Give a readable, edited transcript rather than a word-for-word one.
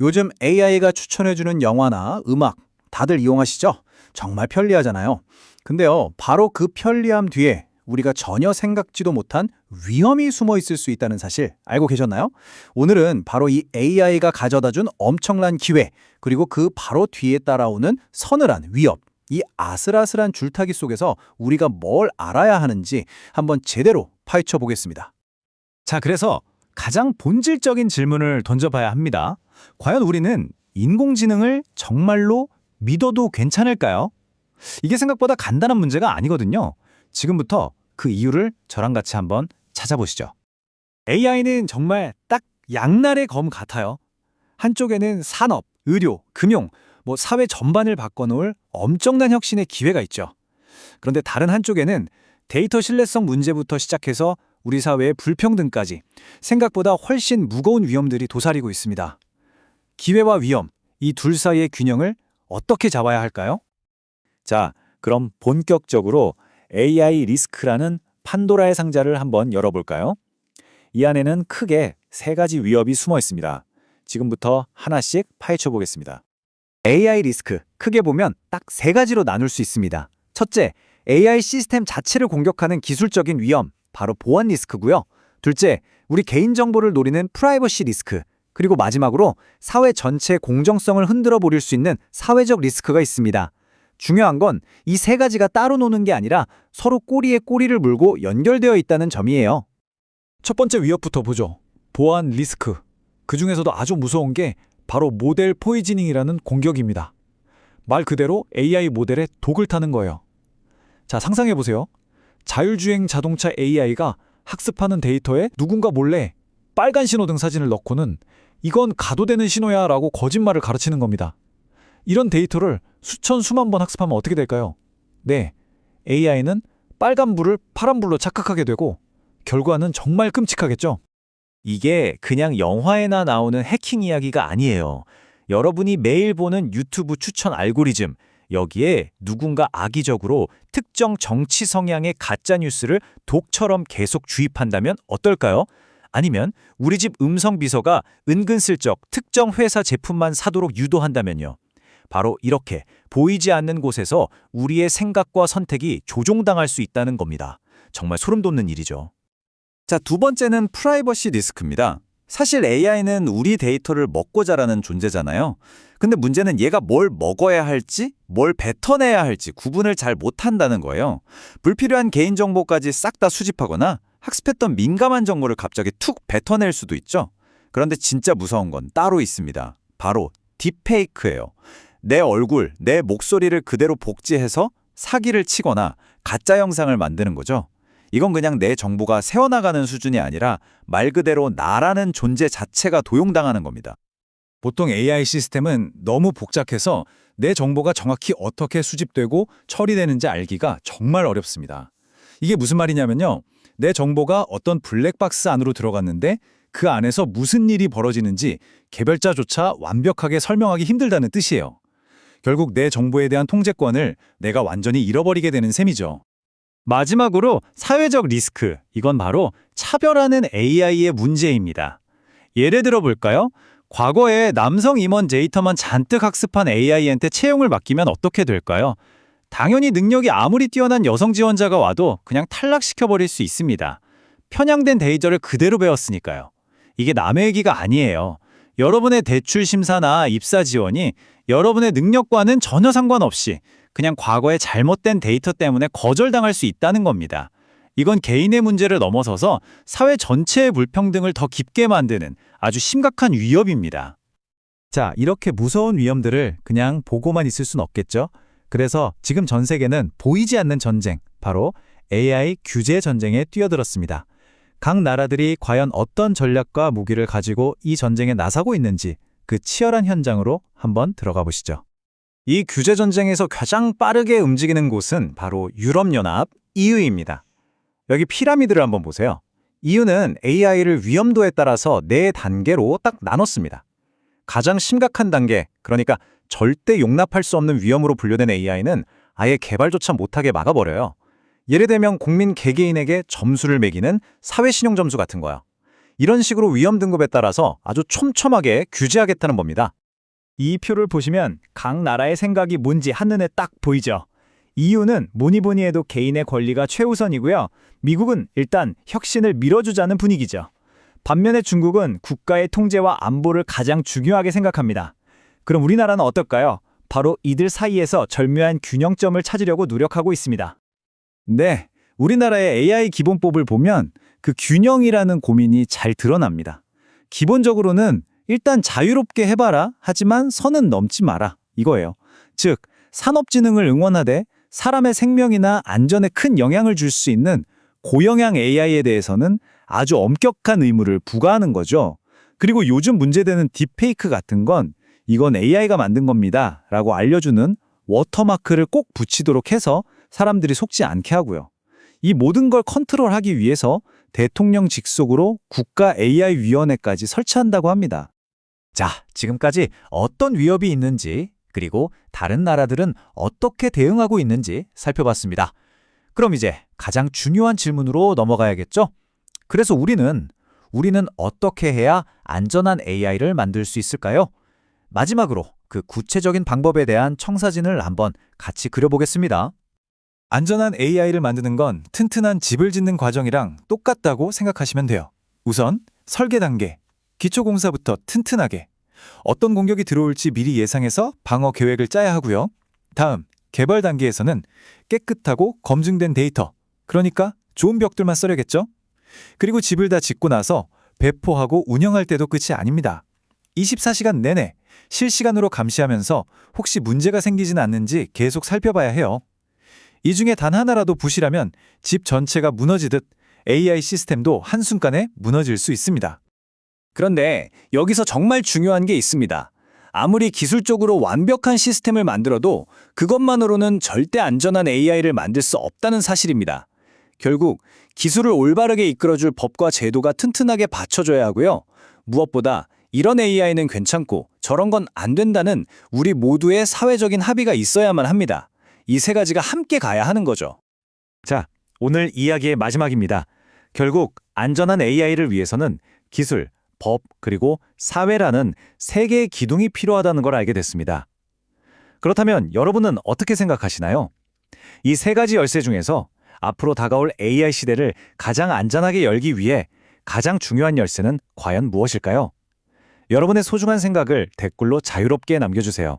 요즘 AI가 추천해주는 영화나 음악 다들 이용하시죠? 정말 편리하잖아요. 근데요, 바로 그 편리함 뒤에 우리가 전혀 생각지도 못한 위험이 숨어 있을 수 있다는 사실 알고 계셨나요? 오늘은 바로 이 AI가 가져다준 엄청난 기회, 그리고 그 바로 뒤에 따라오는 서늘한 위협, 이 아슬아슬한 줄타기 속에서 우리가 뭘 알아야 하는지 한번 제대로 파헤쳐 보겠습니다. 자, 그래서 가장 본질적인 질문을 던져봐야 합니다. 과연 우리는 인공지능을 정말로 믿어도 괜찮을까요? 이게 생각보다 간단한 문제가 아니거든요. 지금부터 그 이유를 저랑 같이 한번 찾아보시죠. AI는 정말 딱 양날의 검 같아요. 한쪽에는 산업, 의료, 금융, 사회 전반을 바꿔놓을 엄청난 혁신의 기회가 있죠. 그런데 다른 한쪽에는 데이터 신뢰성 문제부터 시작해서 우리 사회의 불평등까지 생각보다 훨씬 무거운 위험들이 도사리고 있습니다. 기회와 위험, 이 둘 사이의 균형을 어떻게 잡아야 할까요? 자, 그럼 본격적으로 AI 리스크라는 판도라의 상자를 한번 열어볼까요? 이 안에는 크게 세 가지 위협이 숨어 있습니다. 지금부터 하나씩 파헤쳐 보겠습니다. AI 리스크, 크게 보면 딱 세 가지로 나눌 수 있습니다. 첫째, AI 시스템 자체를 공격하는 기술적인 위험, 바로 보안 리스크고요. 둘째, 우리 개인정보를 노리는 프라이버시 리스크, 그리고 마지막으로 사회 전체의 공정성을 흔들어 버릴 수 있는 사회적 리스크가 있습니다. 중요한 건 이 세 가지가 따로 노는 게 아니라 서로 꼬리에 꼬리를 물고 연결되어 있다는 점이에요. 첫 번째 위협부터 보죠. 보안 리스크. 그 중에서도 아주 무서운 게 바로 모델 포이즈닝이라는 공격입니다. 말 그대로 AI 모델에 독을 타는 거예요. 자, 상상해보세요. 자율주행 자동차 AI가 학습하는 데이터에 누군가 몰래 빨간 신호등 사진을 넣고는 이건 가도되는 신호야 라고 거짓말을 가르치는 겁니다. 이런 데이터를 수천 수만 번 학습하면 어떻게 될까요? 네, AI는 빨간불을 파란불로 착각하게 되고 결과는 정말 끔찍하겠죠? 이게 그냥 영화에나 나오는 해킹 이야기가 아니에요. 여러분이 매일 보는 유튜브 추천 알고리즘, 여기에 누군가 악의적으로 특정 정치 성향의 가짜 뉴스를 독처럼 계속 주입한다면 어떨까요? 아니면 우리 집 음성 비서가 은근슬쩍 특정 회사 제품만 사도록 유도한다면요. 바로 이렇게 보이지 않는 곳에서 우리의 생각과 선택이 조종당할 수 있다는 겁니다. 정말 소름 돋는 일이죠. 자, 두 번째는 프라이버시 리스크입니다. 사실 AI는 우리 데이터를 먹고 자라는 존재잖아요. 근데 문제는 얘가 뭘 먹어야 할지, 뭘 뱉어내야 할지 구분을 잘 못한다는 거예요. 불필요한 개인정보까지 싹 다 수집하거나 학습했던 민감한 정보를 갑자기 툭 뱉어낼 수도 있죠. 그런데 진짜 무서운 건 따로 있습니다. 바로 딥페이크예요. 내 얼굴, 내 목소리를 그대로 복제해서 사기를 치거나 가짜 영상을 만드는 거죠. 이건 그냥 내 정보가 새어나가는 수준이 아니라 말 그대로 나라는 존재 자체가 도용당하는 겁니다. 보통 AI 시스템은 너무 복잡해서 내 정보가 정확히 어떻게 수집되고 처리되는지 알기가 정말 어렵습니다. 이게 무슨 말이냐면요. 내 정보가 어떤 블랙박스 안으로 들어갔는데 그 안에서 무슨 일이 벌어지는지 개별자조차 완벽하게 설명하기 힘들다는 뜻이에요. 결국 내 정보에 대한 통제권을 내가 완전히 잃어버리게 되는 셈이죠. 마지막으로 사회적 리스크, 이건 바로 차별하는 AI의 문제입니다. 예를 들어 볼까요? 과거에 남성 임원 데이터만 잔뜩 학습한 AI한테 채용을 맡기면 어떻게 될까요? 당연히 능력이 아무리 뛰어난 여성 지원자가 와도 그냥 탈락시켜버릴 수 있습니다. 편향된 데이터를 그대로 배웠으니까요. 이게 남의 얘기가 아니에요. 여러분의 대출 심사나 입사 지원이 여러분의 능력과는 전혀 상관없이 그냥 과거의 잘못된 데이터 때문에 거절당할 수 있다는 겁니다. 이건 개인의 문제를 넘어서서 사회 전체의 불평등을 더 깊게 만드는 아주 심각한 위협입니다. 자, 이렇게 무서운 위험들을 그냥 보고만 있을 순 없겠죠? 그래서 지금 전 세계는 보이지 않는 전쟁, 바로 AI 규제 전쟁에 뛰어들었습니다. 각 나라들이 과연 어떤 전략과 무기를 가지고 이 전쟁에 나서고 있는지 그 치열한 현장으로 한번 들어가 보시죠. 이 규제 전쟁에서 가장 빠르게 움직이는 곳은 바로 유럽연합, EU입니다. 여기 피라미드를 한번 보세요. EU는 AI를 위험도에 따라서 네 단계로 딱 나눴습니다. 가장 심각한 단계, 그러니까 절대 용납할 수 없는 위험으로 분류된 AI는 아예 개발조차 못하게 막아버려요. 예를 들면 국민 개개인에게 점수를 매기는 사회신용 점수 같은 거요. 이런 식으로 위험 등급에 따라서 아주 촘촘하게 규제하겠다는 겁니다. 이 표를 보시면 각 나라의 생각이 뭔지 한눈에 딱 보이죠. EU는 뭐니 뭐니 해도 개인의 권리가 최우선이고요. 미국은 일단 혁신을 밀어주자는 분위기죠. 반면에 중국은 국가의 통제와 안보를 가장 중요하게 생각합니다. 그럼 우리나라는 어떨까요? 바로 이들 사이에서 절묘한 균형점을 찾으려고 노력하고 있습니다. 네, 우리나라의 AI 기본법을 보면 그 균형이라는 고민이 잘 드러납니다. 기본적으로는 일단 자유롭게 해봐라, 하지만 선은 넘지 마라, 이거예요. 즉, 산업진흥을 응원하되 사람의 생명이나 안전에 큰 영향을 줄 수 있는 고영향 AI에 대해서는 아주 엄격한 의무를 부과하는 거죠. 그리고 요즘 문제되는 딥페이크 같은 건 이건 AI가 만든 겁니다 라고 알려주는 워터마크를 꼭 붙이도록 해서 사람들이 속지 않게 하고요. 이 모든 걸 컨트롤하기 위해서 대통령 직속으로 국가 AI위원회까지 설치한다고 합니다. 자, 지금까지 어떤 위협이 있는지, 그리고 다른 나라들은 어떻게 대응하고 있는지 살펴봤습니다. 그럼 이제 가장 중요한 질문으로 넘어가야겠죠? 그래서 우리는 어떻게 해야 안전한 AI를 만들 수 있을까요? 마지막으로 그 구체적인 방법에 대한 청사진을 한번 같이 그려보겠습니다. 안전한 AI를 만드는 건 튼튼한 집을 짓는 과정이랑 똑같다고 생각하시면 돼요. 우선 설계 단계, 기초공사부터 튼튼하게. 어떤 공격이 들어올지 미리 예상해서 방어 계획을 짜야 하고요. 다음, 개발 단계에서는 깨끗하고 검증된 데이터, 그러니까 좋은 벽들만 써야겠죠? 그리고 집을 다 짓고 나서 배포하고 운영할 때도 끝이 아닙니다. 24시간 내내 실시간으로 감시하면서 혹시 문제가 생기진 않는지 계속 살펴봐야 해요. 이 중에 단 하나라도 부실하면 집 전체가 무너지듯 AI 시스템도 한순간에 무너질 수 있습니다. 그런데 여기서 정말 중요한 게 있습니다. 아무리 기술적으로 완벽한 시스템을 만들어도 그것만으로는 절대 안전한 AI를 만들 수 없다는 사실입니다. 결국 기술을 올바르게 이끌어줄 법과 제도가 튼튼하게 받쳐줘야 하고요. 무엇보다 이런 AI는 괜찮고 저런 건 안 된다는 우리 모두의 사회적인 합의가 있어야만 합니다. 이 세 가지가 함께 가야 하는 거죠. 자, 오늘 이야기의 마지막입니다. 결국 안전한 AI를 위해서는 기술, 법, 그리고 사회라는 세 개의 기둥이 필요하다는 걸 알게 됐습니다. 그렇다면 여러분은 어떻게 생각하시나요? 이 세 가지 열쇠 중에서 앞으로 다가올 AI 시대를 가장 안전하게 열기 위해 가장 중요한 열쇠는 과연 무엇일까요? 여러분의 소중한 생각을 댓글로 자유롭게 남겨주세요.